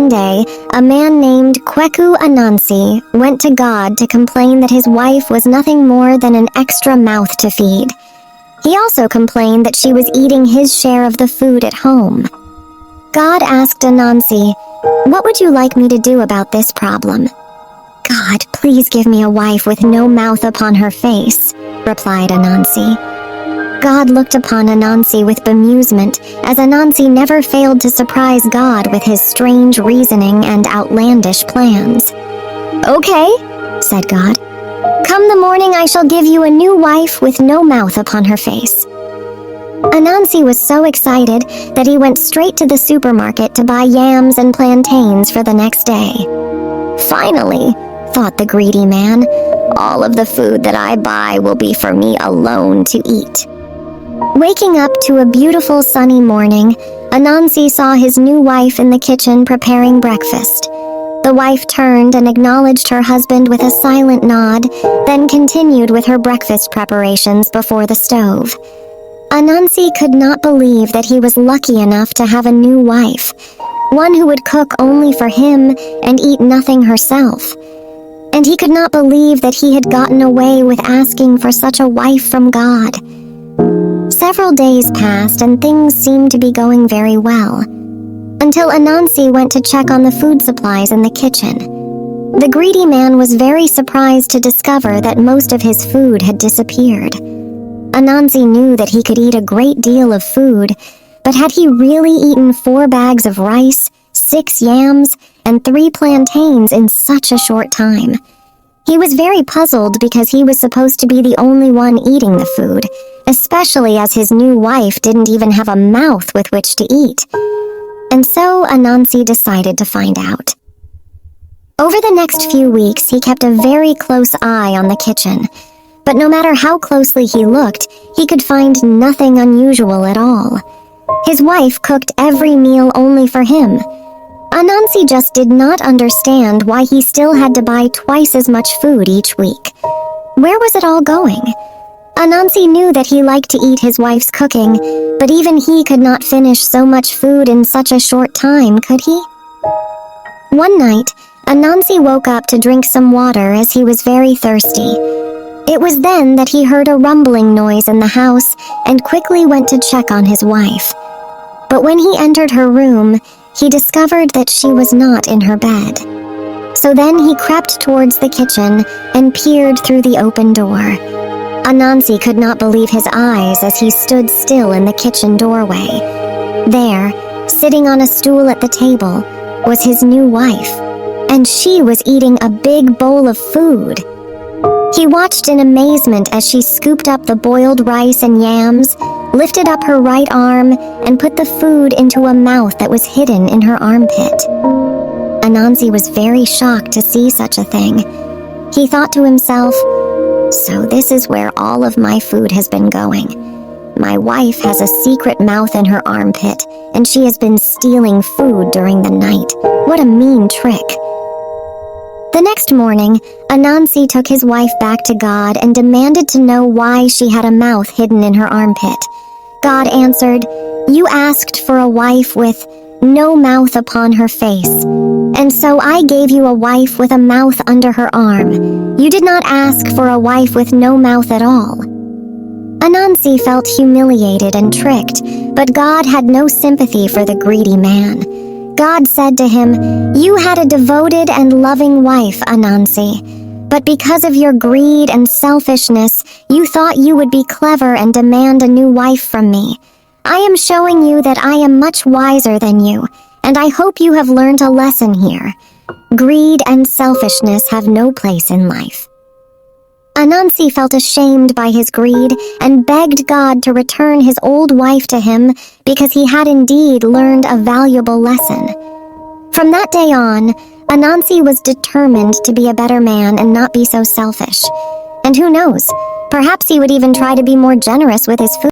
One day, a man named Kweku Anansi went to God to complain that his wife was nothing more than an extra mouth to feed. He also complained that she was eating his share of the food at home. God asked Anansi, "What would you like me to do about this problem?" "God, please give me a wife with no mouth upon her face," replied Anansi. God looked upon Anansi with bemusement, as Anansi never failed to surprise God with his strange reasoning and outlandish plans. "Okay," said God. "Come the morning I shall give you a new wife with no mouth upon her face." Anansi was so excited that he went straight to the supermarket to buy yams and plantains for the next day. "Finally," thought the greedy man, "all of the food that I buy will be for me alone to eat." Waking up to a beautiful sunny morning, Anansi saw his new wife in the kitchen preparing breakfast. The wife turned and acknowledged her husband with a silent nod, then continued with her breakfast preparations before the stove. Anansi could not believe that he was lucky enough to have a new wife, one who would cook only for him and eat nothing herself. And he could not believe that he had gotten away with asking for such a wife from God. Several days passed and things seemed to be going very well, until Anansi went to check on the food supplies in the kitchen. The greedy man was very surprised to discover that most of his food had disappeared. Anansi knew that he could eat a great deal of food, but had he really eaten 4 bags of rice, 6 yams, and 3 plantains in such a short time? He was very puzzled because he was supposed to be the only one eating the food, especially as his new wife didn't even have a mouth with which to eat. And so Anansi decided to find out. Over the next few weeks, he kept a very close eye on the kitchen, but no matter how closely he looked, he could find nothing unusual at all. His wife cooked every meal only for him. Anansi just did not understand why he still had to buy twice as much food each week. Where was it all going? Anansi knew that he liked to eat his wife's cooking, but even he could not finish so much food in such a short time, could he? One night, Anansi woke up to drink some water as he was very thirsty. It was then that he heard a rumbling noise in the house and quickly went to check on his wife. But when he entered her room, he discovered that she was not in her bed. So then he crept towards the kitchen and peered through the open door. Anansi could not believe his eyes as he stood still in the kitchen doorway. There, sitting on a stool at the table, was his new wife, and she was eating a big bowl of food. He watched in amazement as she scooped up the boiled rice and yams, lifted up her right arm, and put the food into a mouth that was hidden in her armpit. Anansi was very shocked to see such a thing. He thought to himself, "So this is where all of my food has been going. My wife has a secret mouth in her armpit, and she has been stealing food during the night. What a mean trick." The next morning, Anansi took his wife back to God and demanded to know why she had a mouth hidden in her armpit. God answered, "You asked for a wife with no mouth upon her face, and so I gave you a wife with a mouth under her arm. You did not ask for a wife with no mouth at all." Anansi felt humiliated and tricked, but God had no sympathy for the greedy man. God said to him, "You had a devoted and loving wife, Anansi, but because of your greed and selfishness, you thought you would be clever and demand a new wife from me. I am showing you that I am much wiser than you, and I hope you have learned a lesson here. Greed and selfishness have no place in life." Anansi felt ashamed by his greed and begged God to return his old wife to him because he had indeed learned a valuable lesson. From that day on, Anansi was determined to be a better man and not be so selfish. And who knows, perhaps he would even try to be more generous with his food.